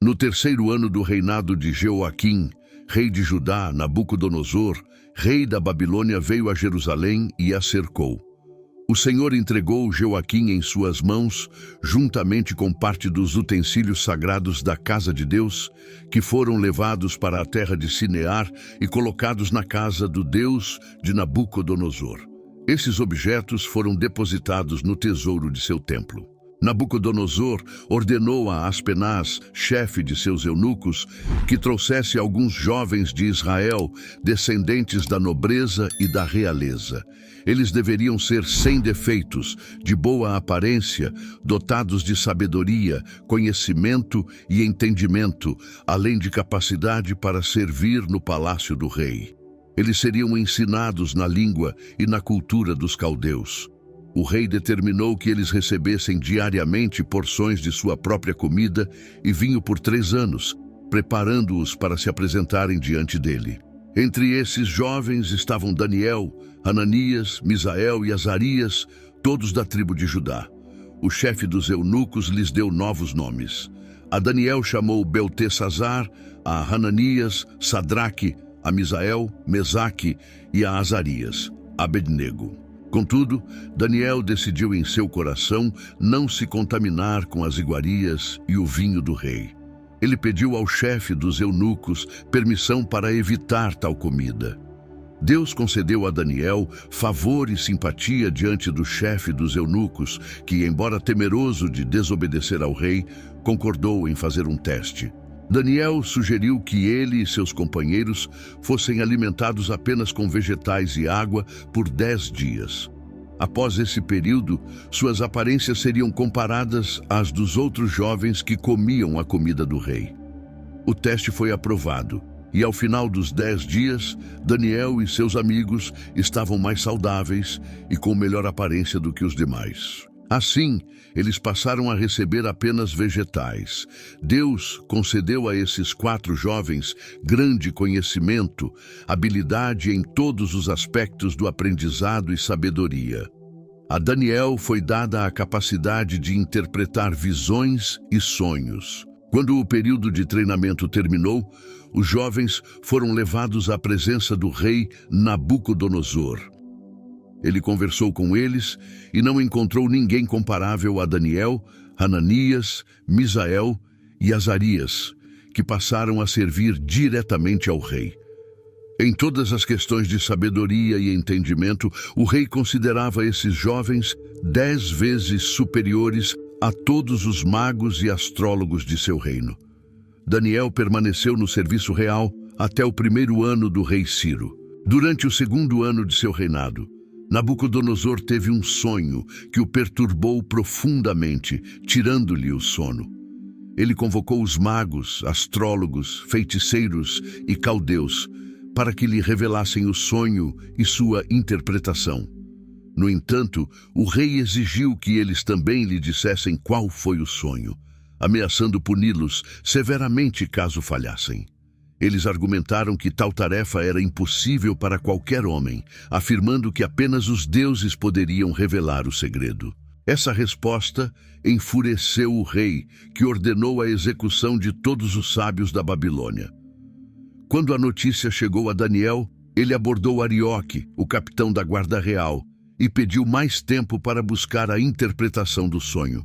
No terceiro ano do reinado de Jeoaquim, rei de Judá, Nabucodonosor, rei da Babilônia, veio a Jerusalém e a cercou. O Senhor entregou Jeoaquim em suas mãos, juntamente com parte dos utensílios sagrados da casa de Deus, que foram levados para a terra de Sinear e colocados na casa do Deus de Nabucodonosor. Esses objetos foram depositados no tesouro de seu templo. Nabucodonosor ordenou a Aspenaz, chefe de seus eunucos, que trouxesse alguns jovens de Israel, descendentes da nobreza e da realeza. Eles deveriam ser sem defeitos, de boa aparência, dotados de sabedoria, conhecimento e entendimento, além de capacidade para servir no palácio do rei. Eles seriam ensinados na língua e na cultura dos caldeus. O rei determinou que eles recebessem diariamente porções de sua própria comida e vinho por 3 anos, preparando-os para se apresentarem diante dele. Entre esses jovens estavam Daniel, Hananias, Misael e Azarias, todos da tribo de Judá. O chefe dos eunucos lhes deu novos nomes. A Daniel chamou Beltesazar, a Hananias, Sadraque, a Misael, Mesaque e a Azarias, Abednego. Contudo, Daniel decidiu em seu coração não se contaminar com as iguarias e o vinho do rei. Ele pediu ao chefe dos eunucos permissão para evitar tal comida. Deus concedeu a Daniel favor e simpatia diante do chefe dos eunucos, que, embora temeroso de desobedecer ao rei, concordou em fazer um teste. Daniel sugeriu que ele e seus companheiros fossem alimentados apenas com vegetais e água por 10 dias. Após esse período, suas aparências seriam comparadas às dos outros jovens que comiam a comida do rei. O teste foi aprovado, e ao final dos 10 dias, Daniel e seus amigos estavam mais saudáveis e com melhor aparência do que os demais. Assim, eles passaram a receber apenas vegetais. Deus concedeu a esses 4 jovens grande conhecimento, habilidade em todos os aspectos do aprendizado e sabedoria. A Daniel foi dada a capacidade de interpretar visões e sonhos. Quando o período de treinamento terminou, os jovens foram levados à presença do rei Nabucodonosor. Ele conversou com eles e não encontrou ninguém comparável a Daniel, Hananias, Misael e Azarias, que passaram a servir diretamente ao rei. Em todas as questões de sabedoria e entendimento, o rei considerava esses jovens 10 vezes superiores a todos os magos e astrólogos de seu reino. Daniel permaneceu no serviço real até o 1º ano do rei Ciro. Durante o 2º ano de seu reinado, Nabucodonosor teve um sonho que o perturbou profundamente, tirando-lhe o sono. Ele convocou os magos, astrólogos, feiticeiros e caldeus para que lhe revelassem o sonho e sua interpretação. No entanto, o rei exigiu que eles também lhe dissessem qual foi o sonho, ameaçando puni-los severamente caso falhassem. Eles argumentaram que tal tarefa era impossível para qualquer homem, afirmando que apenas os deuses poderiam revelar o segredo. Essa resposta enfureceu o rei, que ordenou a execução de todos os sábios da Babilônia. Quando a notícia chegou a Daniel, ele abordou Arioque, o capitão da guarda real, e pediu mais tempo para buscar a interpretação do sonho.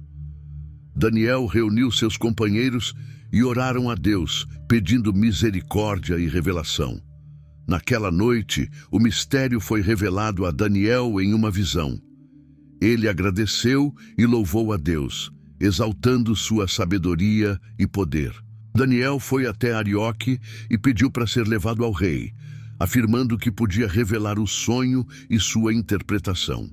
Daniel reuniu seus companheiros e oraram a Deus, pedindo misericórdia e revelação. Naquela noite, o mistério foi revelado a Daniel em uma visão. Ele agradeceu e louvou a Deus, exaltando sua sabedoria e poder. Daniel foi até Arioque e pediu para ser levado ao rei, afirmando que podia revelar o sonho e sua interpretação.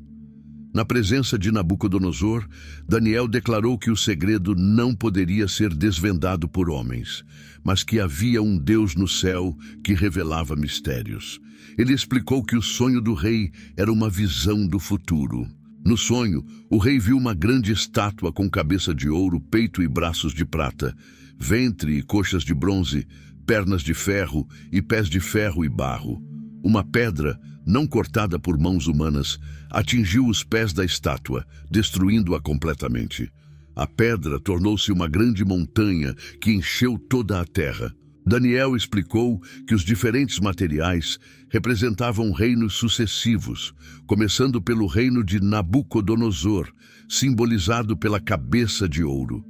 Na presença de Nabucodonosor, Daniel declarou que o segredo não poderia ser desvendado por homens, mas que havia um Deus no céu que revelava mistérios. Ele explicou que o sonho do rei era uma visão do futuro. No sonho, o rei viu uma grande estátua com cabeça de ouro, peito e braços de prata, ventre e coxas de bronze, pernas de ferro e pés de ferro e barro. Uma pedra, não cortada por mãos humanas, atingiu os pés da estátua, destruindo-a completamente. A pedra tornou-se uma grande montanha que encheu toda a terra. Daniel explicou que os diferentes materiais representavam reinos sucessivos, começando pelo reino de Nabucodonosor, simbolizado pela cabeça de ouro.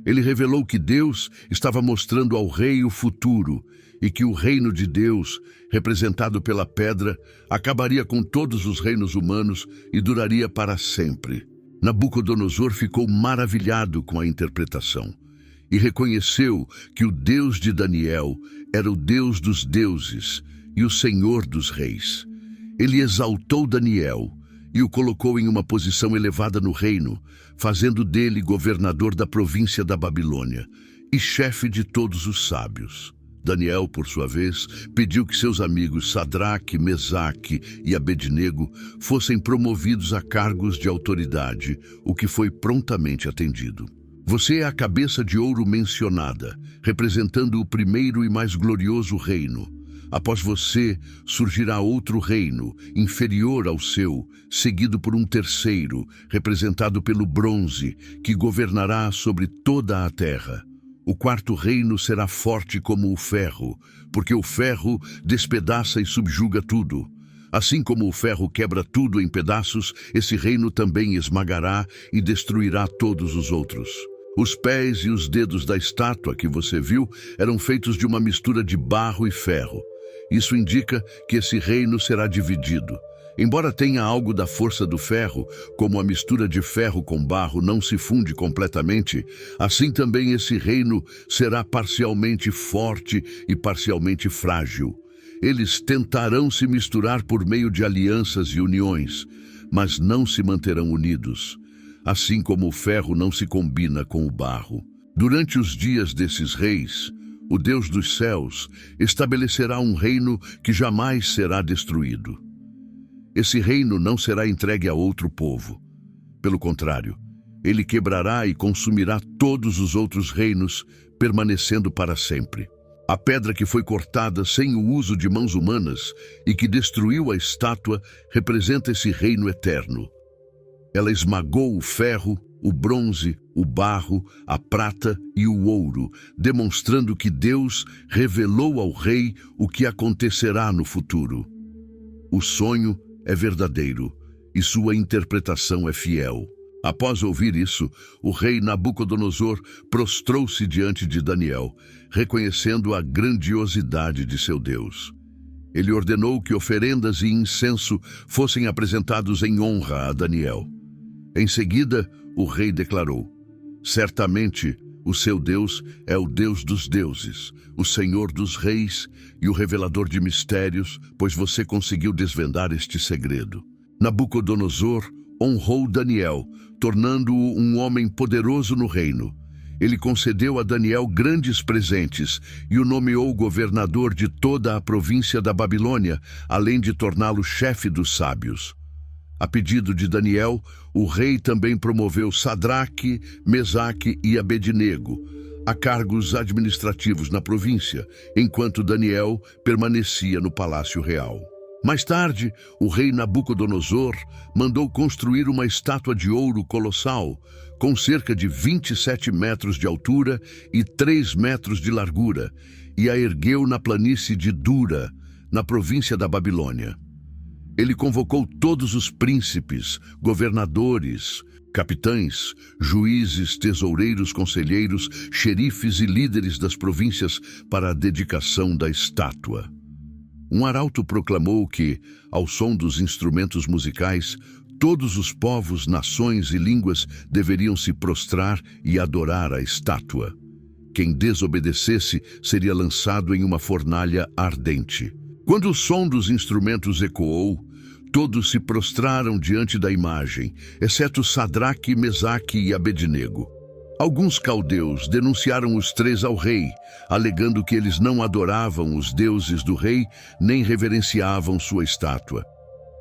Ele revelou que Deus estava mostrando ao rei o futuro e que o reino de Deus, representado pela pedra, acabaria com todos os reinos humanos e duraria para sempre. Nabucodonosor ficou maravilhado com a interpretação e reconheceu que o Deus de Daniel era o Deus dos deuses e o Senhor dos reis. Ele exaltou Daniel e o colocou em uma posição elevada no reino, fazendo dele governador da província da Babilônia e chefe de todos os sábios. Daniel, por sua vez, pediu que seus amigos Sadraque, Mesaque e Abednego fossem promovidos a cargos de autoridade, o que foi prontamente atendido. Você é a cabeça de ouro mencionada, representando o primeiro e mais glorioso reino. Após você, surgirá outro reino, inferior ao seu, seguido por um terceiro, representado pelo bronze, que governará sobre toda a terra. O quarto reino será forte como o ferro, porque o ferro despedaça e subjuga tudo. Assim como o ferro quebra tudo em pedaços, esse reino também esmagará e destruirá todos os outros. Os pés e os dedos da estátua que você viu eram feitos de uma mistura de barro e ferro. Isso indica que esse reino será dividido. Embora tenha algo da força do ferro, como a mistura de ferro com barro não se funde completamente, assim também esse reino será parcialmente forte e parcialmente frágil. Eles tentarão se misturar por meio de alianças e uniões, mas não se manterão unidos. Assim como o ferro não se combina com o barro. Durante os dias desses reis, o Deus dos céus estabelecerá um reino que jamais será destruído. Esse reino não será entregue a outro povo. Pelo contrário, ele quebrará e consumirá todos os outros reinos, permanecendo para sempre. A pedra que foi cortada sem o uso de mãos humanas e que destruiu a estátua representa esse reino eterno. Ela esmagou o ferro, o bronze, o barro, a prata e o ouro, demonstrando que Deus revelou ao rei o que acontecerá no futuro. O sonho é verdadeiro e sua interpretação é fiel. Após ouvir isso, o rei Nabucodonosor prostrou-se diante de Daniel, reconhecendo a grandiosidade de seu Deus. Ele ordenou que oferendas e incenso fossem apresentados em honra a Daniel. Em seguida, o rei declarou: certamente o seu Deus é o Deus dos deuses, o Senhor dos reis e o revelador de mistérios, pois você conseguiu desvendar este segredo. Nabucodonosor honrou Daniel, tornando-o um homem poderoso no reino. Ele concedeu a Daniel grandes presentes e o nomeou governador de toda a província da Babilônia, além de torná-lo chefe dos sábios. A pedido de Daniel, o rei também promoveu Sadraque, Mesaque e Abednego a cargos administrativos na província, enquanto Daniel permanecia no palácio real. Mais tarde, o rei Nabucodonosor mandou construir uma estátua de ouro colossal, com cerca de 27 metros de altura e 3 metros de largura, e a ergueu na planície de Dura, na província da Babilônia. Ele convocou todos os príncipes, governadores, capitães, juízes, tesoureiros, conselheiros, xerifes e líderes das províncias para a dedicação da estátua. Um arauto proclamou que, ao som dos instrumentos musicais, todos os povos, nações e línguas deveriam se prostrar e adorar a estátua. Quem desobedecesse seria lançado em uma fornalha ardente. Quando o som dos instrumentos ecoou, todos se prostraram diante da imagem, exceto Sadraque, Mesaque e Abednego. Alguns caldeus denunciaram os três ao rei, alegando que eles não adoravam os deuses do rei, nem reverenciavam sua estátua.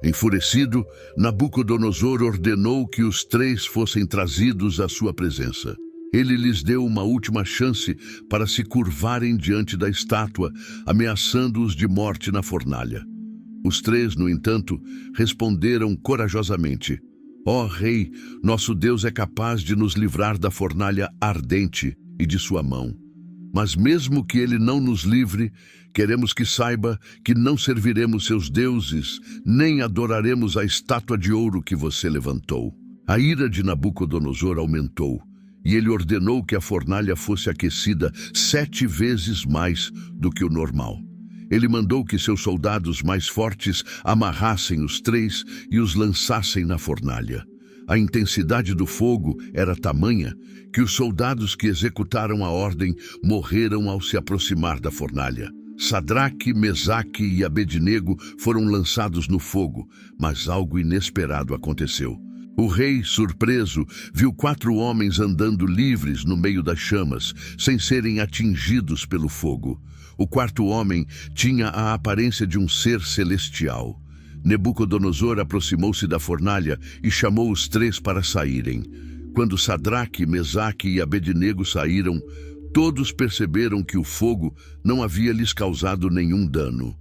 Enfurecido, Nabucodonosor ordenou que os três fossem trazidos à sua presença. Ele lhes deu uma última chance para se curvarem diante da estátua, ameaçando-os de morte na fornalha. Os três, no entanto, responderam corajosamente: Ó Rei, nosso Deus é capaz de nos livrar da fornalha ardente e de sua mão. Mas mesmo que ele não nos livre, queremos que saiba que não serviremos seus deuses, nem adoraremos a estátua de ouro que você levantou. A ira de Nabucodonosor aumentou, e ele ordenou que a fornalha fosse aquecida 7 vezes mais do que o normal. Ele mandou que seus soldados mais fortes amarrassem os 3 e os lançassem na fornalha. A intensidade do fogo era tamanha que os soldados que executaram a ordem morreram ao se aproximar da fornalha. Sadraque, Mesaque e Abednego foram lançados no fogo, mas algo inesperado aconteceu. O rei, surpreso, viu 4 homens andando livres no meio das chamas, sem serem atingidos pelo fogo. O 4º homem tinha a aparência de um ser celestial. Nabucodonosor aproximou-se da fornalha e chamou os 3 para saírem. Quando Sadraque, Mesaque e Abednego saíram, todos perceberam que o fogo não havia lhes causado nenhum dano.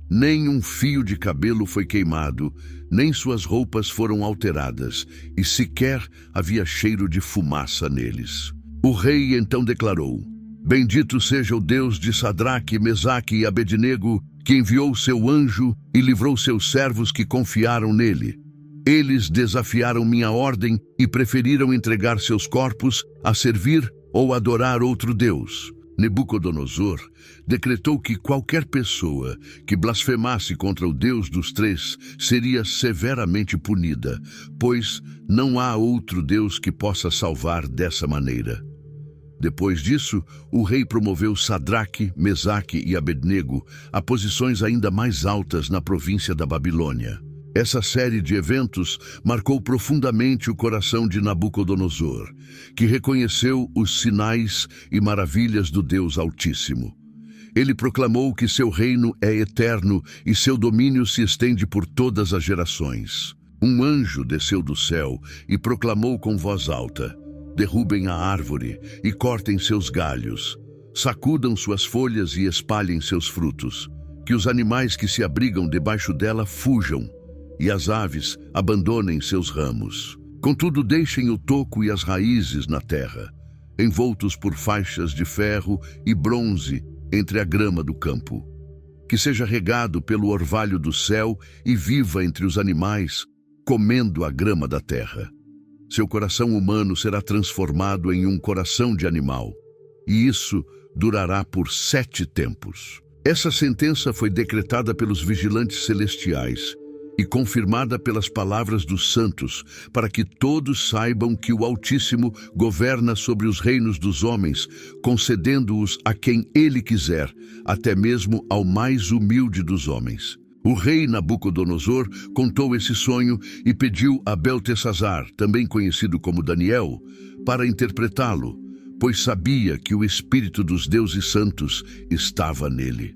Nem um fio de cabelo foi queimado, nem suas roupas foram alteradas, e sequer havia cheiro de fumaça neles. O rei então declarou: Bendito seja o Deus de Sadraque, Mesaque e Abednego, que enviou seu anjo e livrou seus servos que confiaram nele. Eles desafiaram minha ordem e preferiram entregar seus corpos a servir ou adorar outro Deus. Nabucodonosor decretou que qualquer pessoa que blasfemasse contra o Deus dos 3 seria severamente punida, pois não há outro Deus que possa salvar dessa maneira. Depois disso, o rei promoveu Sadraque, Mesaque e Abednego a posições ainda mais altas na província da Babilônia. Essa série de eventos marcou profundamente o coração de Nabucodonosor, que reconheceu os sinais e maravilhas do Deus Altíssimo. Ele proclamou que seu reino é eterno e seu domínio se estende por todas as gerações. Um anjo desceu do céu e proclamou com voz alta: Derrubem a árvore e cortem seus galhos, sacudam suas folhas e espalhem seus frutos, que os animais que se abrigam debaixo dela fujam, e as aves abandonem seus ramos. Contudo, deixem o toco e as raízes na terra, envoltos por faixas de ferro e bronze entre a grama do campo. Que seja regado pelo orvalho do céu e viva entre os animais, comendo a grama da terra. Seu coração humano será transformado em um coração de animal, e isso durará por 7 tempos. Essa sentença foi decretada pelos vigilantes celestiais e confirmada pelas palavras dos santos, para que todos saibam que o Altíssimo governa sobre os reinos dos homens, concedendo-os a quem ele quiser, até mesmo ao mais humilde dos homens. O rei Nabucodonosor contou esse sonho e pediu a Beltesazar, também conhecido como Daniel, para interpretá-lo, pois sabia que o Espírito dos deuses santos estava nele.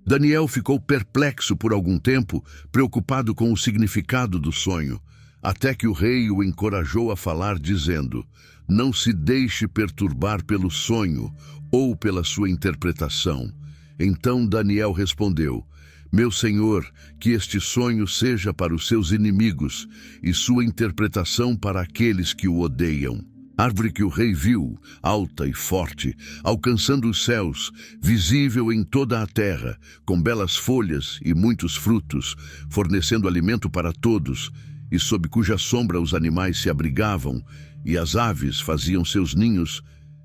Daniel ficou perplexo por algum tempo, preocupado com o significado do sonho, até que o rei o encorajou a falar, dizendo: Não se deixe perturbar pelo sonho ou pela sua interpretação. Então Daniel respondeu: Meu senhor, que este sonho seja para os seus inimigos e sua interpretação para aqueles que o odeiam. A árvore que o rei viu, alta e forte, alcançando os céus, visível em toda a terra, com belas folhas e muitos frutos, fornecendo alimento para todos, e sob cuja sombra os animais se abrigavam e as aves faziam seus ninhos,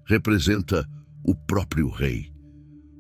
representa o próprio rei.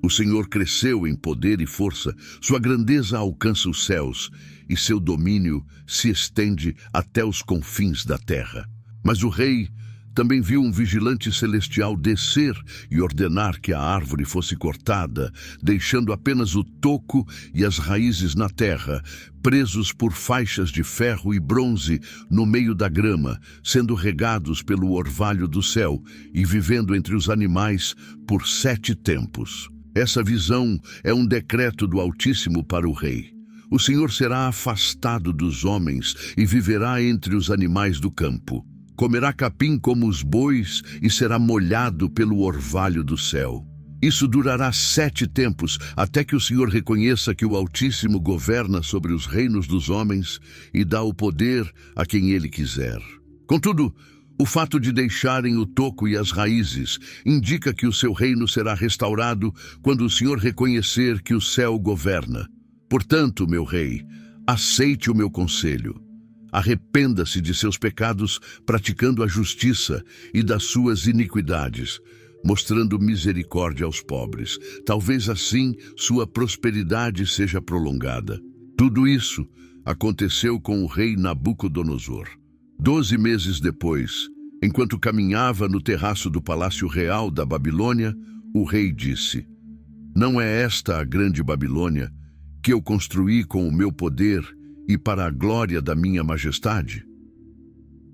O Senhor cresceu em poder e força, sua grandeza alcança os céus, e seu domínio se estende até os confins da terra. Mas o rei também viu um vigilante celestial descer e ordenar que a árvore fosse cortada, deixando apenas o toco e as raízes na terra, presos por faixas de ferro e bronze no meio da grama, sendo regados pelo orvalho do céu e vivendo entre os animais por 7 tempos. Essa visão é um decreto do Altíssimo para o rei. O Senhor será afastado dos homens e viverá entre os animais do campo. Comerá capim como os bois e será molhado pelo orvalho do céu. Isso durará 7 tempos, até que o Senhor reconheça que o Altíssimo governa sobre os reinos dos homens e dá o poder a quem ele quiser. Contudo, o fato de deixarem o toco e as raízes indica que o seu reino será restaurado quando o Senhor reconhecer que o céu governa. Portanto, meu rei, aceite o meu conselho. Arrependa-se de seus pecados, praticando a justiça e das suas iniquidades, mostrando misericórdia aos pobres. Talvez assim sua prosperidade seja prolongada. Tudo isso aconteceu com o rei Nabucodonosor. 12 meses depois, enquanto caminhava no terraço do Palácio Real da Babilônia, o rei disse: "Não é esta a grande Babilônia que eu construí com o meu poder e para a glória da minha majestade?"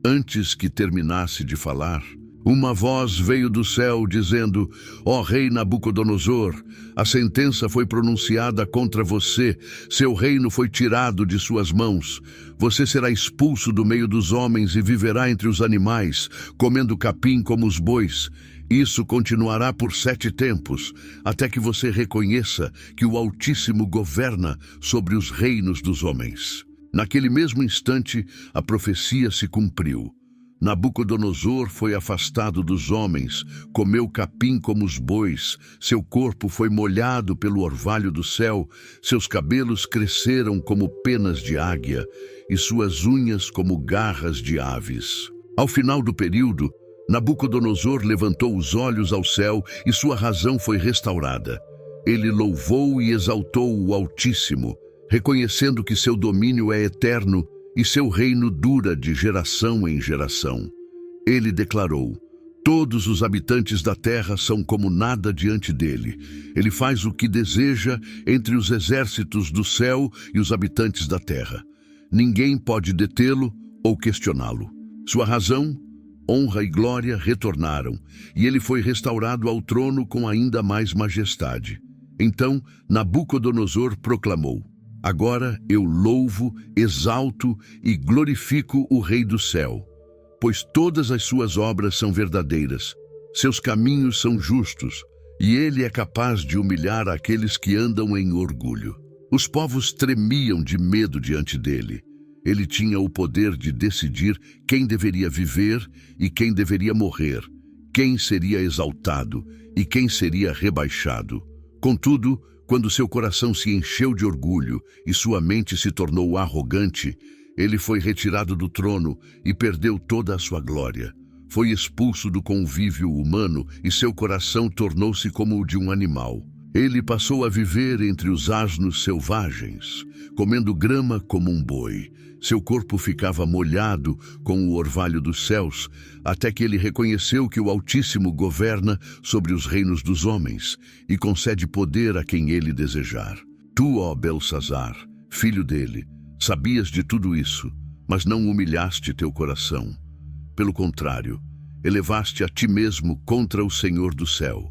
Antes que terminasse de falar, uma voz veio do céu dizendo: "Ó rei Nabucodonosor, a sentença foi pronunciada contra você, seu reino foi tirado de suas mãos. Você será expulso do meio dos homens e viverá entre os animais, comendo capim como os bois. Isso continuará por 7 tempos, até que você reconheça que o Altíssimo governa sobre os reinos dos homens." Naquele mesmo instante, a profecia se cumpriu. Nabucodonosor foi afastado dos homens, comeu capim como os bois, seu corpo foi molhado pelo orvalho do céu, seus cabelos cresceram como penas de águia e suas unhas como garras de aves. Ao final do período, Nabucodonosor levantou os olhos ao céu e sua razão foi restaurada. Ele louvou e exaltou o Altíssimo, reconhecendo que seu domínio é eterno e seu reino dura de geração em geração. Ele declarou: "Todos os habitantes da terra são como nada diante dele. Ele faz o que deseja entre os exércitos do céu e os habitantes da terra. Ninguém pode detê-lo ou questioná-lo. Sua razão, honra e glória retornaram, e ele foi restaurado ao trono com ainda mais majestade." Então Nabucodonosor proclamou: "Agora eu louvo, exalto e glorifico o Rei do céu, pois todas as suas obras são verdadeiras, seus caminhos são justos, e ele é capaz de humilhar aqueles que andam em orgulho." Os povos tremiam de medo diante dele. Ele tinha o poder de decidir quem deveria viver e quem deveria morrer, quem seria exaltado e quem seria rebaixado. Contudo, quando seu coração se encheu de orgulho e sua mente se tornou arrogante, ele foi retirado do trono e perdeu toda a sua glória. Foi expulso do convívio humano e seu coração tornou-se como o de um animal. Ele passou a viver entre os asnos selvagens, comendo grama como um boi. Seu corpo ficava molhado com o orvalho dos céus, até que ele reconheceu que o Altíssimo governa sobre os reinos dos homens e concede poder a quem ele desejar. Tu, ó Belsazar, filho dele, sabias de tudo isso, mas não humilhaste teu coração. Pelo contrário, elevaste a ti mesmo contra o Senhor do céu.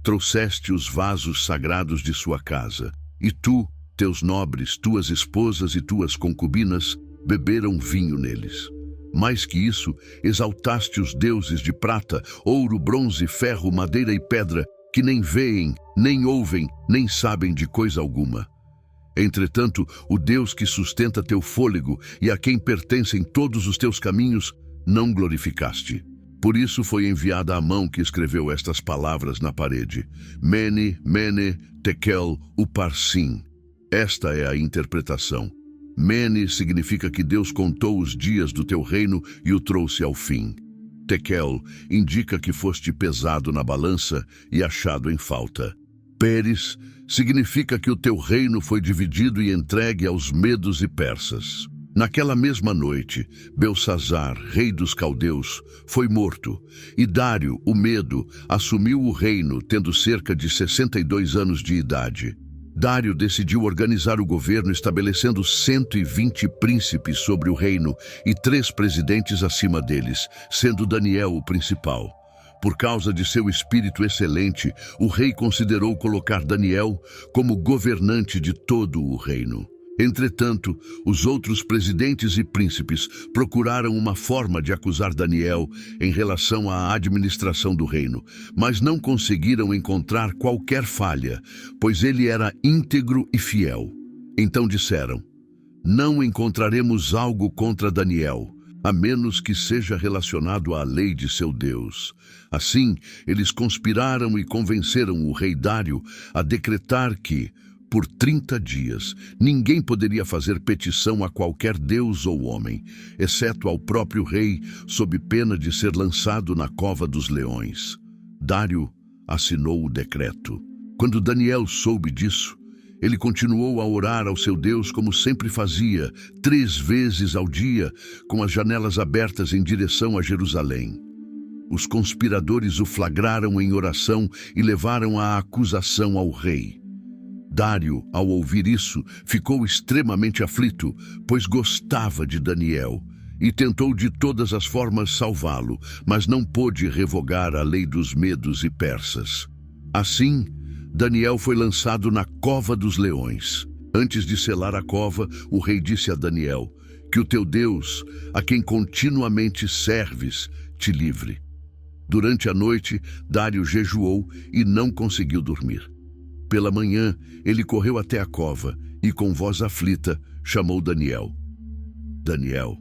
Trouxeste os vasos sagrados de sua casa, e tu, teus nobres, tuas esposas e tuas concubinas, beberam vinho neles. Mais que isso, exaltaste os deuses de prata, ouro, bronze, ferro, madeira e pedra, que nem veem, nem ouvem, nem sabem de coisa alguma. Entretanto, o Deus que sustenta teu fôlego e a quem pertencem todos os teus caminhos, não glorificaste. Por isso foi enviada a mão que escreveu estas palavras na parede: Mene, Mene, Tekel, Uparsim. Esta é a interpretação. Mene significa que Deus contou os dias do teu reino e o trouxe ao fim. Tekel indica que foste pesado na balança e achado em falta. Peres significa que o teu reino foi dividido e entregue aos medos e persas. Naquela mesma noite, Belsazar, rei dos caldeus, foi morto, e Dário, o Medo, assumiu o reino, tendo cerca de 62 anos de idade. Dário decidiu organizar o governo estabelecendo 120 príncipes sobre o reino e 3 presidentes acima deles, sendo Daniel o principal. Por causa de seu espírito excelente, o rei considerou colocar Daniel como governante de todo o reino. Entretanto, os outros presidentes e príncipes procuraram uma forma de acusar Daniel em relação à administração do reino, mas não conseguiram encontrar qualquer falha, pois ele era íntegro e fiel. Então disseram: não encontraremos algo contra Daniel, a menos que seja relacionado à lei de seu Deus. Assim, eles conspiraram e convenceram o rei Dário a decretar que, por 30 dias, ninguém poderia fazer petição a qualquer deus ou homem, exceto ao próprio rei, sob pena de ser lançado na cova dos leões. Dário assinou o decreto. Quando Daniel soube disso, ele continuou a orar ao seu Deus como sempre fazia, 3 vezes ao dia, com as janelas abertas em direção a Jerusalém. Os conspiradores o flagraram em oração e levaram a acusação ao rei. Dário, ao ouvir isso, ficou extremamente aflito, pois gostava de Daniel, e tentou de todas as formas salvá-lo, mas não pôde revogar a lei dos medos e persas. Assim, Daniel foi lançado na cova dos leões. Antes de selar a cova, o rei disse a Daniel: que o teu Deus, a quem continuamente serves, te livre. Durante a noite, Dário jejuou e não conseguiu dormir. Pela manhã, ele correu até a cova e, com voz aflita, chamou Daniel. Daniel,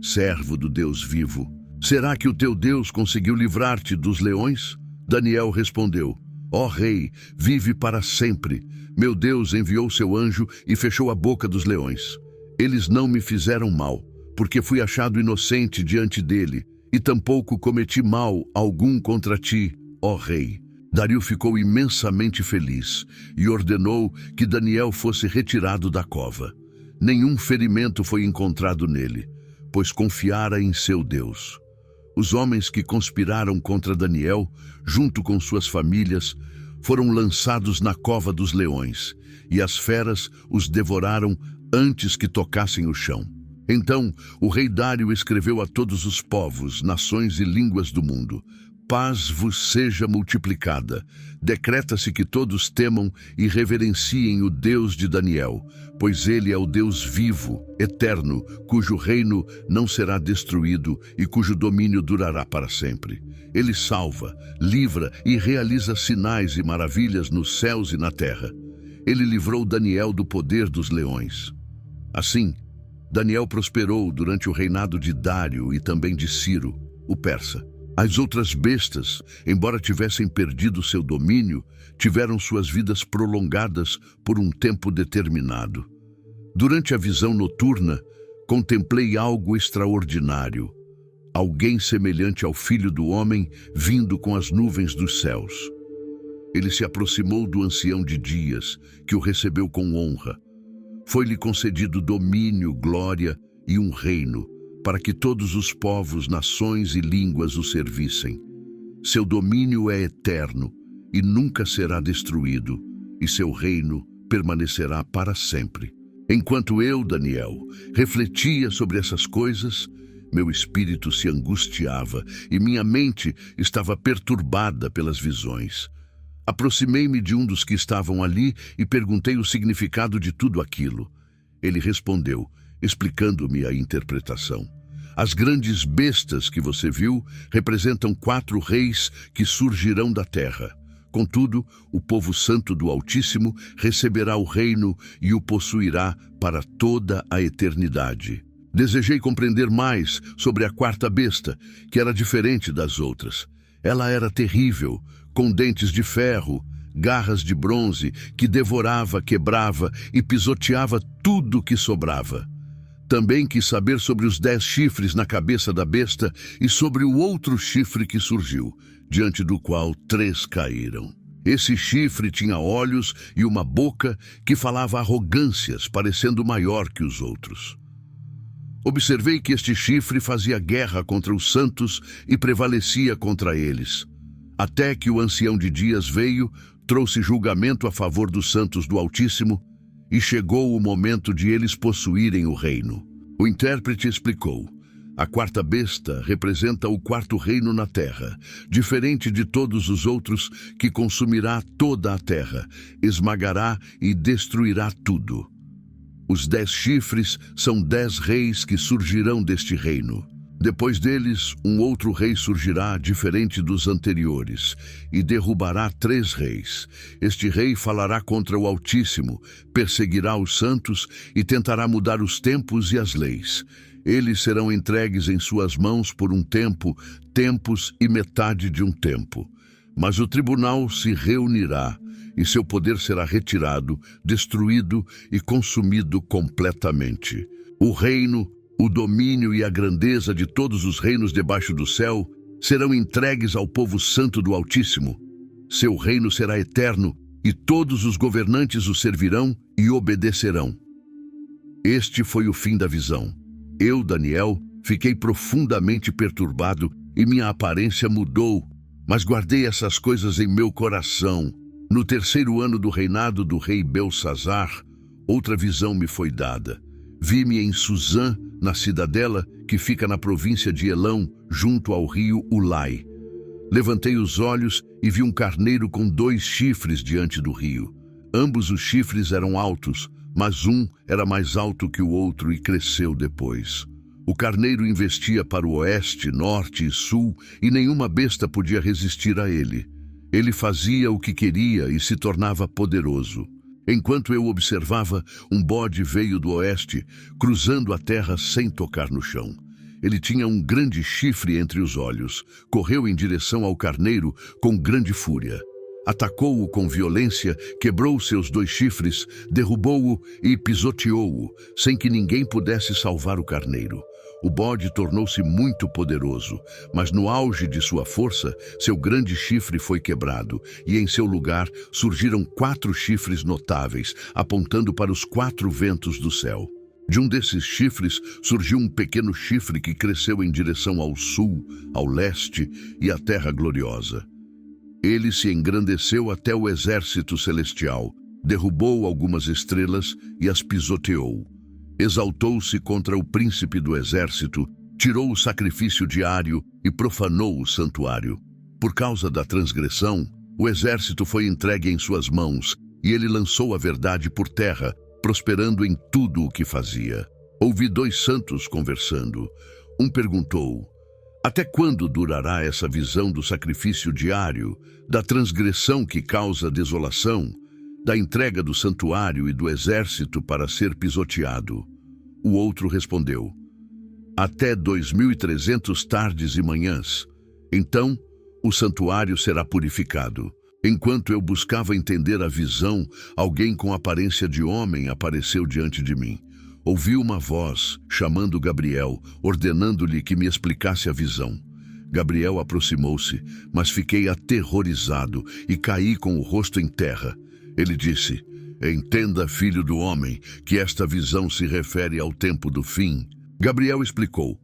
servo do Deus vivo, será que o teu Deus conseguiu livrar-te dos leões? Daniel respondeu: ó rei, vive para sempre. Meu Deus enviou seu anjo e fechou a boca dos leões. Eles não me fizeram mal, porque fui achado inocente diante dele, e tampouco cometi mal algum contra ti, ó rei. Dário ficou imensamente feliz e ordenou que Daniel fosse retirado da cova. Nenhum ferimento foi encontrado nele, pois confiara em seu Deus. Os homens que conspiraram contra Daniel, junto com suas famílias, foram lançados na cova dos leões, e as feras os devoraram antes que tocassem o chão. Então, o rei Dário escreveu a todos os povos, nações e línguas do mundo: paz vos seja multiplicada. Decreta-se que todos temam e reverenciem o Deus de Daniel, pois ele é o Deus vivo, eterno, cujo reino não será destruído e cujo domínio durará para sempre. Ele salva, livra e realiza sinais e maravilhas nos céus e na terra. Ele livrou Daniel do poder dos leões. Assim, Daniel prosperou durante o reinado de Dário e também de Ciro, o persa. As outras bestas, embora tivessem perdido seu domínio, tiveram suas vidas prolongadas por um tempo determinado. Durante a visão noturna, contemplei algo extraordinário. Alguém semelhante ao Filho do Homem vindo com as nuvens dos céus. Ele se aproximou do ancião de dias, que o recebeu com honra. Foi-lhe concedido domínio, glória e um reino, para que todos os povos, nações e línguas o servissem. Seu domínio é eterno e nunca será destruído, e seu reino permanecerá para sempre. Enquanto eu, Daniel, refletia sobre essas coisas, meu espírito se angustiava e minha mente estava perturbada pelas visões. Aproximei-me de um dos que estavam ali e perguntei o significado de tudo aquilo. Ele respondeu, explicando-me a interpretação. As grandes bestas que você viu representam 4 reis que surgirão da terra. Contudo, o povo santo do Altíssimo receberá o reino e o possuirá para toda a eternidade. Desejei compreender mais sobre a 4ª besta, que era diferente das outras. Ela era terrível, com dentes de ferro, garras de bronze, que devorava, quebrava e pisoteava tudo que sobrava. Também quis saber sobre os 10 chifres na cabeça da besta e sobre o outro chifre que surgiu, diante do qual 3 caíram. Esse chifre tinha olhos e uma boca que falava arrogâncias, parecendo maior que os outros. Observei que este chifre fazia guerra contra os santos e prevalecia contra eles. Até que o ancião de dias veio, trouxe julgamento a favor dos santos do Altíssimo, e chegou o momento de eles possuírem o reino. O intérprete explicou: a 4ª besta representa o 4º reino na terra, diferente de todos os outros, que consumirá toda a terra, esmagará e destruirá tudo. Os 10 chifres são 10 reis que surgirão deste reino. Depois deles, um outro rei surgirá, diferente dos anteriores, e derrubará 3 reis. Este rei falará contra o Altíssimo, perseguirá os santos e tentará mudar os tempos e as leis. Eles serão entregues em suas mãos por um tempo, tempos e metade de um tempo. Mas o tribunal se reunirá, e seu poder será retirado, destruído e consumido completamente. O reino, o domínio e a grandeza de todos os reinos debaixo do céu serão entregues ao povo santo do Altíssimo. Seu reino será eterno, e todos os governantes o servirão e obedecerão. Este foi o fim da visão. Eu, Daniel, fiquei profundamente perturbado e minha aparência mudou, mas guardei essas coisas em meu coração. No 3º ano do reinado do rei Belsazar, outra visão me foi dada. Vi-me em Suzã, na cidadela que fica na província de Elão, junto ao rio Ulai. Levantei os olhos e vi um carneiro com 2 chifres diante do rio. Ambos os chifres eram altos, mas um era mais alto que o outro e cresceu depois. O carneiro investia para o oeste, norte e sul, e nenhuma besta podia resistir a ele. Ele fazia o que queria e se tornava poderoso. Enquanto eu observava, um bode veio do oeste, cruzando a terra sem tocar no chão. Ele tinha um grande chifre entre os olhos. Correu em direção ao carneiro com grande fúria. Atacou-o com violência, quebrou seus 2 chifres, derrubou-o e pisoteou-o, sem que ninguém pudesse salvar o carneiro. O bode tornou-se muito poderoso, mas no auge de sua força, seu grande chifre foi quebrado, e em seu lugar surgiram 4 chifres notáveis, apontando para os 4 ventos do céu. De um desses chifres surgiu um pequeno chifre que cresceu em direção ao sul, ao leste e à terra gloriosa. Ele se engrandeceu até o exército celestial, derrubou algumas estrelas e as pisoteou. Exaltou-se contra o príncipe do exército, tirou o sacrifício diário e profanou o santuário. Por causa da transgressão, o exército foi entregue em suas mãos, e ele lançou a verdade por terra, prosperando em tudo o que fazia. Ouvi 2 santos conversando. Um perguntou: até quando durará essa visão do sacrifício diário, da transgressão que causa desolação, da entrega do santuário e do exército para ser pisoteado? O outro respondeu: até 2300 tardes e manhãs. Então, o santuário será purificado. Enquanto eu buscava entender a visão, alguém com aparência de homem apareceu diante de mim. Ouvi uma voz, chamando Gabriel, ordenando-lhe que me explicasse a visão. Gabriel aproximou-se, mas fiquei aterrorizado e caí com o rosto em terra. Ele disse: entenda, filho do homem, que esta visão se refere ao tempo do fim. Gabriel explicou: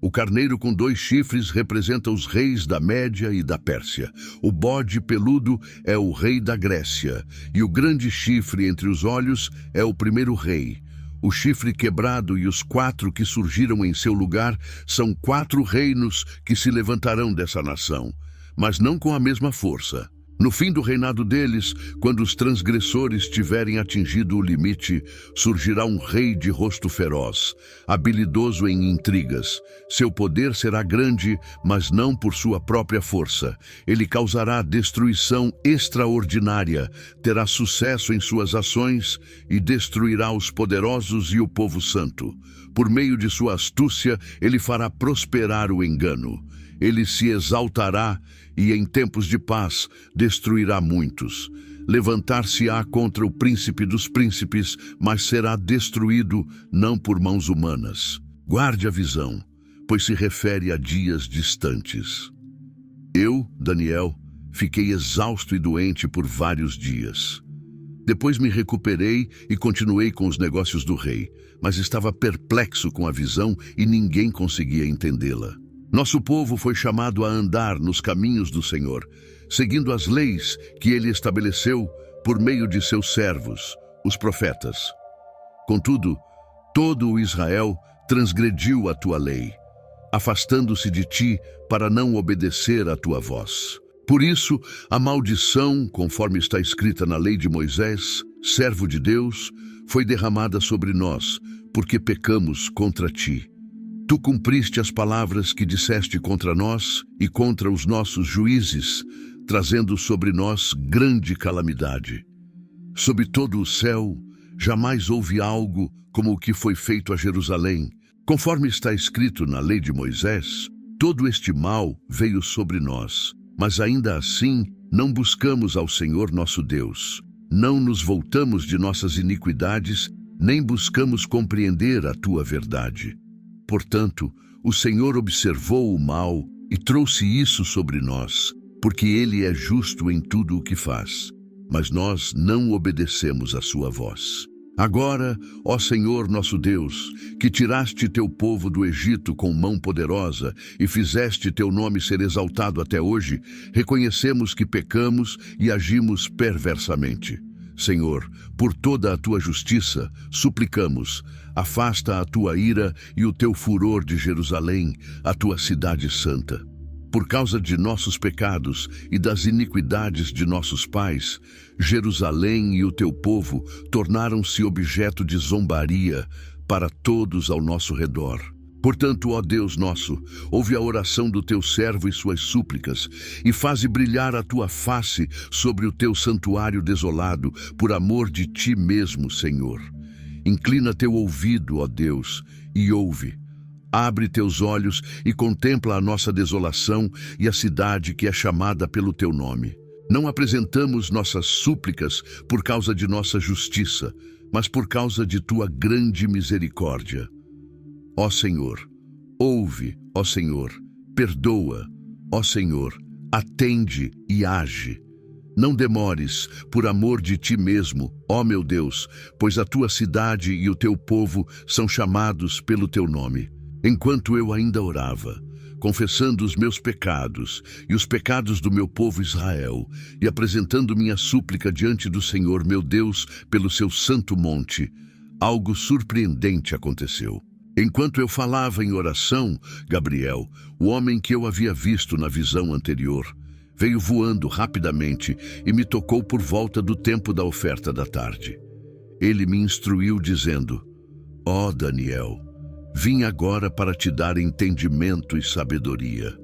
o carneiro com 2 chifres representa os reis da Média e da Pérsia. O bode peludo é o rei da Grécia, e o grande chifre entre os olhos é o primeiro rei. O chifre quebrado e os 4 que surgiram em seu lugar são 4 reinos que se levantarão dessa nação, mas não com a mesma força. No fim do reinado deles, quando os transgressores tiverem atingido o limite, surgirá um rei de rosto feroz, habilidoso em intrigas. Seu poder será grande, mas não por sua própria força. Ele causará destruição extraordinária, terá sucesso em suas ações e destruirá os poderosos e o povo santo. Por meio de sua astúcia, ele fará prosperar o engano. Ele se exaltará e, em tempos de paz, destruirá muitos. Levantar-se-á contra o príncipe dos príncipes, mas será destruído não por mãos humanas. Guarde a visão, pois se refere a dias distantes. Eu, Daniel, fiquei exausto e doente por vários dias. Depois me recuperei e continuei com os negócios do rei, mas estava perplexo com a visão e ninguém conseguia entendê-la. Nosso povo foi chamado a andar nos caminhos do Senhor, seguindo as leis que ele estabeleceu por meio de seus servos, os profetas. Contudo, todo o Israel transgrediu a tua lei, afastando-se de ti para não obedecer à tua voz. Por isso, a maldição, conforme está escrita na lei de Moisés, servo de Deus, foi derramada sobre nós, porque pecamos contra ti. Tu cumpriste as palavras que disseste contra nós e contra os nossos juízes, trazendo sobre nós grande calamidade. Sob todo o céu, jamais houve algo como o que foi feito a Jerusalém. Conforme está escrito na lei de Moisés, todo este mal veio sobre nós, mas ainda assim não buscamos ao Senhor nosso Deus. Não nos voltamos de nossas iniquidades, nem buscamos compreender a tua verdade. Portanto, o Senhor observou o mal e trouxe isso sobre nós, porque Ele é justo em tudo o que faz. Mas nós não obedecemos à sua voz. Agora, ó Senhor nosso Deus, que tiraste teu povo do Egito com mão poderosa e fizeste teu nome ser exaltado até hoje, reconhecemos que pecamos e agimos perversamente. Senhor, por toda a tua justiça, suplicamos, afasta a tua ira e o teu furor de Jerusalém, a tua cidade santa. Por causa de nossos pecados e das iniquidades de nossos pais, Jerusalém e o teu povo tornaram-se objeto de zombaria para todos ao nosso redor. Portanto, ó Deus nosso, ouve a oração do teu servo e suas súplicas, e faze brilhar a tua face sobre o teu santuário desolado, por amor de ti mesmo, Senhor. Inclina teu ouvido, ó Deus, e ouve. Abre teus olhos e contempla a nossa desolação e a cidade que é chamada pelo teu nome. Não apresentamos nossas súplicas por causa de nossa justiça, mas por causa de tua grande misericórdia. Ó Senhor, ouve, ó Senhor, perdoa, ó Senhor, atende e age. Não demores, por amor de ti mesmo, ó meu Deus, pois a tua cidade e o teu povo são chamados pelo teu nome. Enquanto eu ainda orava, confessando os meus pecados e os pecados do meu povo Israel, e apresentando minha súplica diante do Senhor, meu Deus, pelo seu santo monte, algo surpreendente aconteceu. Enquanto eu falava em oração, Gabriel, o homem que eu havia visto na visão anterior, veio voando rapidamente e me tocou por volta do tempo da oferta da tarde. Ele me instruiu dizendo: ó Daniel, vim agora para te dar entendimento e sabedoria.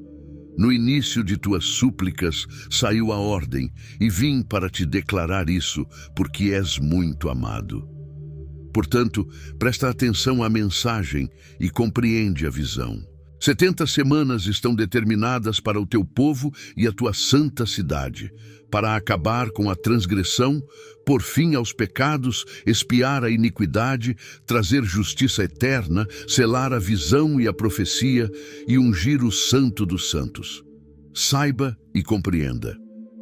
No início de tuas súplicas saiu a ordem, e vim para te declarar isso, porque és muito amado. Portanto, presta atenção à mensagem e compreende a visão. 70 semanas estão determinadas para o teu povo e a tua santa cidade, para acabar com a transgressão, pôr fim aos pecados, expiar a iniquidade, trazer justiça eterna, selar a visão e a profecia e ungir o Santo dos Santos. Saiba e compreenda.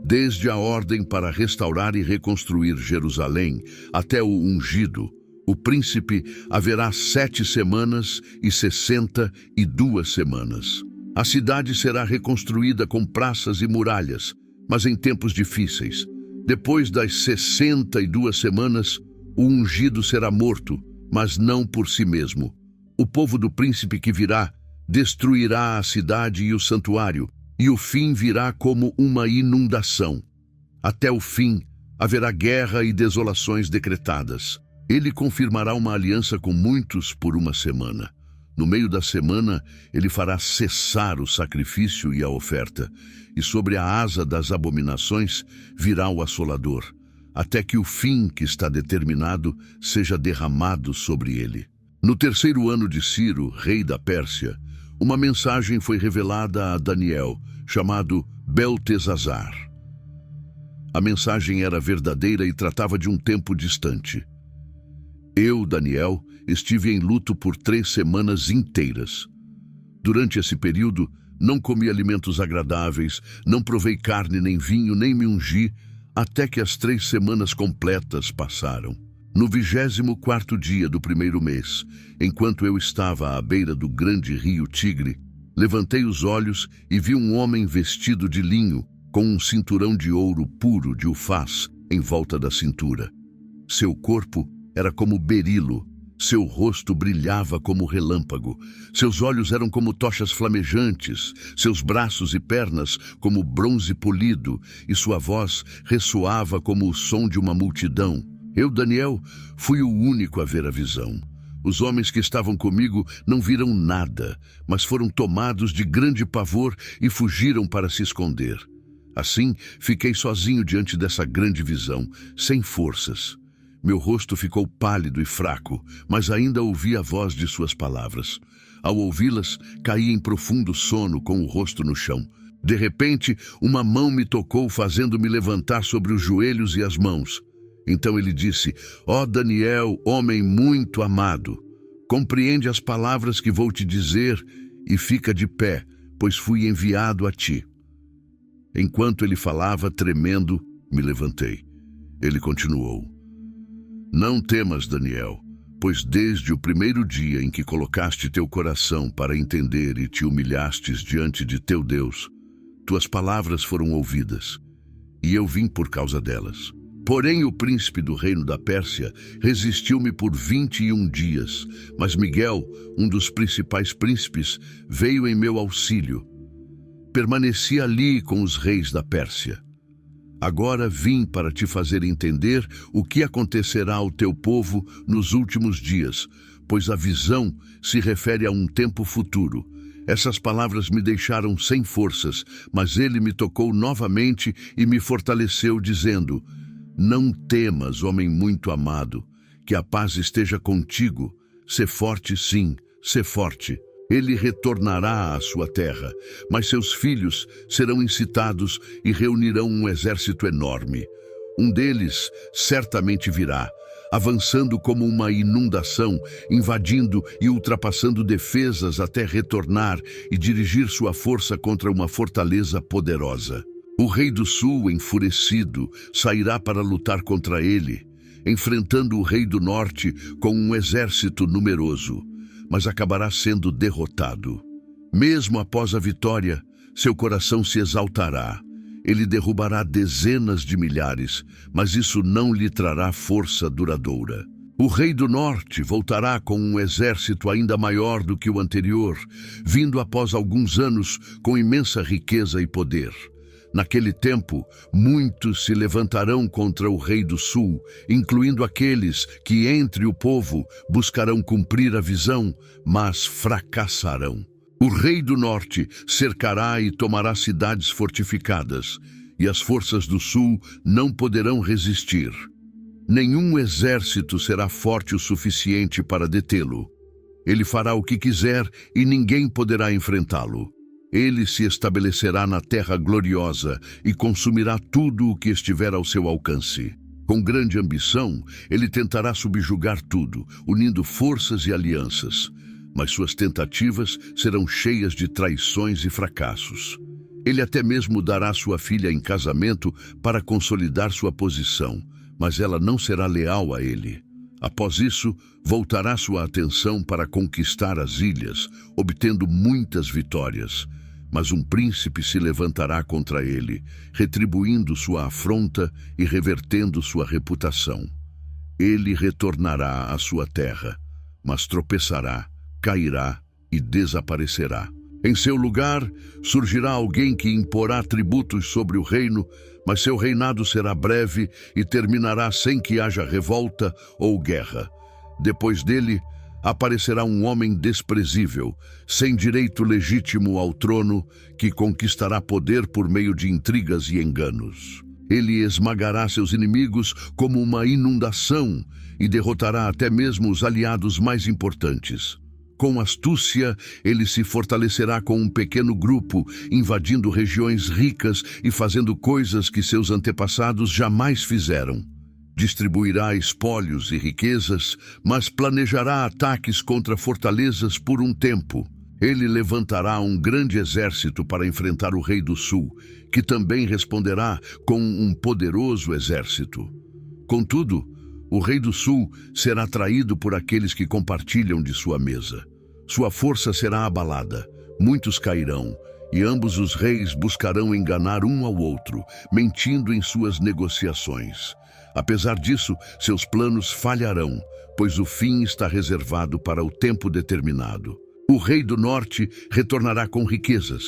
Desde a ordem para restaurar e reconstruir Jerusalém até o ungido, o príncipe, haverá 7 semanas e 62 semanas. A cidade será reconstruída com praças e muralhas, mas em tempos difíceis. Depois das 62 semanas, o ungido será morto, mas não por si mesmo. O povo do príncipe que virá destruirá a cidade e o santuário, e o fim virá como uma inundação. Até o fim, haverá guerra e desolações decretadas. Ele confirmará uma aliança com muitos por uma semana. No meio da semana, ele fará cessar o sacrifício e a oferta, e sobre a asa das abominações virá o assolador, até que o fim que está determinado seja derramado sobre ele. No 3º ano de Ciro, rei da Pérsia, uma mensagem foi revelada a Daniel, chamado Beltesazar. A mensagem era verdadeira e tratava de um tempo distante. Eu, Daniel, estive em luto por 3 semanas inteiras. Durante esse período, não comi alimentos agradáveis, não provei carne nem vinho, nem me ungi, até que as 3 semanas completas passaram. No 24º dia do 1º mês, enquanto eu estava à beira do grande rio Tigre, levantei os olhos e vi um homem vestido de linho, com um cinturão de ouro puro de Ufaz em volta da cintura. Seu corpo era como berilo, seu rosto brilhava como relâmpago, seus olhos eram como tochas flamejantes, seus braços e pernas como bronze polido, e sua voz ressoava como o som de uma multidão. Eu, Daniel, fui o único a ver a visão. Os homens que estavam comigo não viram nada, mas foram tomados de grande pavor e fugiram para se esconder. Assim, fiquei sozinho diante dessa grande visão, sem forças. Meu rosto ficou pálido e fraco, mas ainda ouvi a voz de suas palavras. Ao ouvi-las, caí em profundo sono com o rosto no chão. De repente, uma mão me tocou, fazendo-me levantar sobre os joelhos e as mãos. Então ele disse: Ó Daniel, homem muito amado, compreende as palavras que vou te dizer e fica de pé, pois fui enviado a ti. Enquanto ele falava, tremendo, me levantei. Ele continuou: Não temas, Daniel, pois desde o primeiro dia em que colocaste teu coração para entender e te humilhastes diante de teu Deus, tuas palavras foram ouvidas, e eu vim por causa delas. Porém, o príncipe do reino da Pérsia resistiu-me por 21 dias, mas Miguel, um dos principais príncipes, veio em meu auxílio. Permaneci ali com os reis da Pérsia. Agora vim para te fazer entender o que acontecerá ao teu povo nos últimos dias, pois a visão se refere a um tempo futuro. Essas palavras me deixaram sem forças, mas ele me tocou novamente e me fortaleceu, dizendo: Não temas, homem muito amado, que a paz esteja contigo. Sê forte, sim, sê forte. Ele retornará à sua terra, mas seus filhos serão incitados e reunirão um exército enorme. Um deles certamente virá, avançando como uma inundação, invadindo e ultrapassando defesas até retornar e dirigir sua força contra uma fortaleza poderosa. O rei do sul, enfurecido, sairá para lutar contra ele, enfrentando o rei do norte com um exército numeroso, mas acabará sendo derrotado. Mesmo após a vitória, seu coração se exaltará. Ele derrubará dezenas de milhares, mas isso não lhe trará força duradoura. O rei do norte voltará com um exército ainda maior do que o anterior, vindo após alguns anos com imensa riqueza e poder. Naquele tempo, muitos se levantarão contra o rei do sul, incluindo aqueles que entre o povo buscarão cumprir a visão, mas fracassarão. O rei do norte cercará e tomará cidades fortificadas, e as forças do sul não poderão resistir. Nenhum exército será forte o suficiente para detê-lo. Ele fará o que quiser e ninguém poderá enfrentá-lo. Ele se estabelecerá na terra gloriosa e consumirá tudo o que estiver ao seu alcance. Com grande ambição, ele tentará subjugar tudo, unindo forças e alianças. Mas suas tentativas serão cheias de traições e fracassos. Ele até mesmo dará sua filha em casamento para consolidar sua posição, mas ela não será leal a ele. Após isso, voltará sua atenção para conquistar as ilhas, obtendo muitas vitórias. Mas um príncipe se levantará contra ele, retribuindo sua afronta e revertendo sua reputação. Ele retornará à sua terra, mas tropeçará, cairá e desaparecerá. Em seu lugar, surgirá alguém que imporá tributos sobre o reino, mas seu reinado será breve e terminará sem que haja revolta ou guerra. Depois dele, aparecerá um homem desprezível, sem direito legítimo ao trono, que conquistará poder por meio de intrigas e enganos. Ele esmagará seus inimigos como uma inundação e derrotará até mesmo os aliados mais importantes. Com astúcia, ele se fortalecerá com um pequeno grupo, invadindo regiões ricas e fazendo coisas que seus antepassados jamais fizeram. Distribuirá espólios e riquezas, mas planejará ataques contra fortalezas por um tempo. Ele levantará um grande exército para enfrentar o rei do sul, que também responderá com um poderoso exército. Contudo, o rei do sul será traído por aqueles que compartilham de sua mesa. Sua força será abalada, muitos cairão, e ambos os reis buscarão enganar um ao outro, mentindo em suas negociações. Apesar disso, seus planos falharão, pois o fim está reservado para o tempo determinado. O rei do norte retornará com riquezas,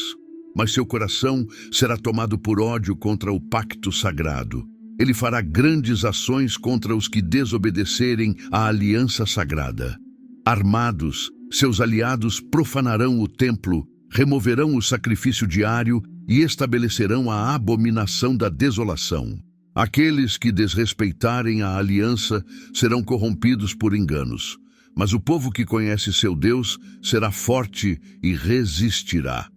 mas seu coração será tomado por ódio contra o pacto sagrado. Ele fará grandes ações contra os que desobedecerem à aliança sagrada. Armados, seus aliados profanarão o templo, removerão o sacrifício diário e estabelecerão a abominação da desolação. Aqueles que desrespeitarem a aliança serão corrompidos por enganos, mas o povo que conhece seu Deus será forte e resistirá.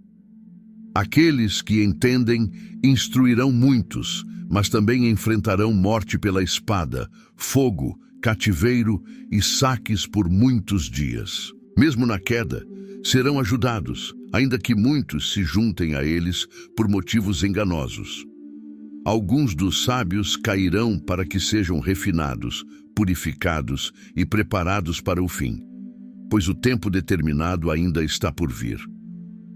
Aqueles que entendem instruirão muitos, mas também enfrentarão morte pela espada, fogo, cativeiro e saques por muitos dias. Mesmo na queda, serão ajudados, ainda que muitos se juntem a eles por motivos enganosos. Alguns dos sábios cairão para que sejam refinados, purificados e preparados para o fim, pois o tempo determinado ainda está por vir.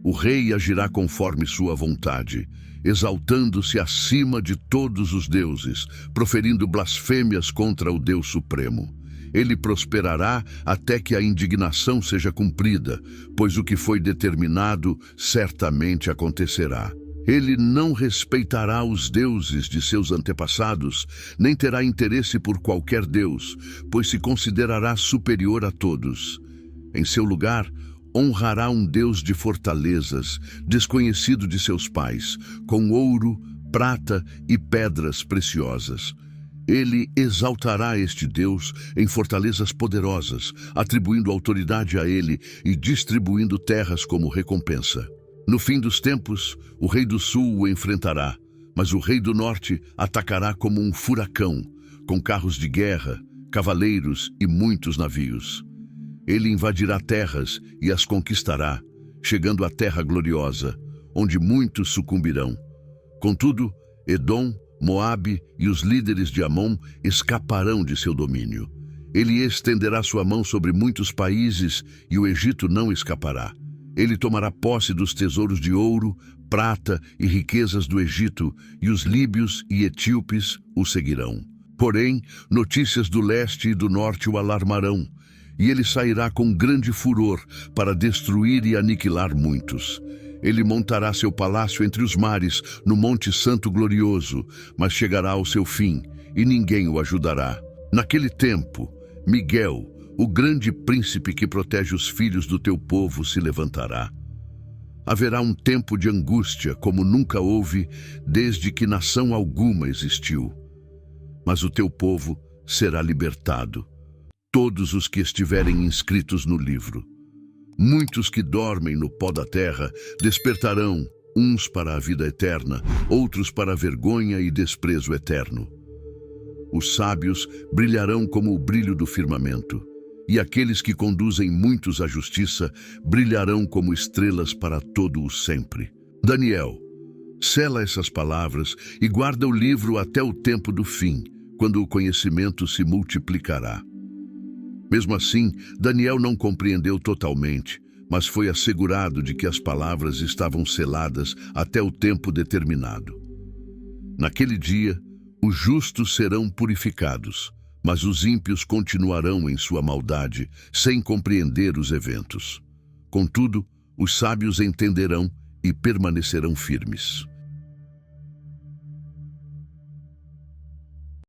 O rei agirá conforme sua vontade, exaltando-se acima de todos os deuses, proferindo blasfêmias contra o Deus Supremo. Ele prosperará até que a indignação seja cumprida, pois o que foi determinado certamente acontecerá. Ele não respeitará os deuses de seus antepassados, nem terá interesse por qualquer deus, pois se considerará superior a todos. Em seu lugar, honrará um Deus de fortalezas, desconhecido de seus pais, com ouro, prata e pedras preciosas. Ele exaltará este Deus em fortalezas poderosas, atribuindo autoridade a ele e distribuindo terras como recompensa. No fim dos tempos, o rei do sul o enfrentará, mas o rei do norte atacará como um furacão, com carros de guerra, cavaleiros e muitos navios. Ele invadirá terras e as conquistará, chegando à terra gloriosa, onde muitos sucumbirão. Contudo, Edom, Moabe e os líderes de Amon escaparão de seu domínio. Ele estenderá sua mão sobre muitos países e o Egito não escapará. Ele tomará posse dos tesouros de ouro, prata e riquezas do Egito, e os líbios e etíopes o seguirão. Porém, notícias do leste e do norte o alarmarão, e ele sairá com grande furor para destruir e aniquilar muitos. Ele montará seu palácio entre os mares, no Monte Santo Glorioso, mas chegará ao seu fim, e ninguém o ajudará. Naquele tempo, Miguel, o grande príncipe que protege os filhos do teu povo, se levantará. Haverá um tempo de angústia como nunca houve desde que nação alguma existiu. Mas o teu povo será libertado, todos os que estiverem inscritos no livro. Muitos que dormem no pó da terra despertarão, uns para a vida eterna, outros para a vergonha e desprezo eterno. Os sábios brilharão como o brilho do firmamento, e aqueles que conduzem muitos à justiça brilharão como estrelas para todo o sempre. Daniel, sela essas palavras e guarda o livro até o tempo do fim, quando o conhecimento se multiplicará. Mesmo assim, Daniel não compreendeu totalmente, mas foi assegurado de que as palavras estavam seladas até o tempo determinado. Naquele dia, os justos serão purificados, mas os ímpios continuarão em sua maldade, sem compreender os eventos. Contudo, os sábios entenderão e permanecerão firmes.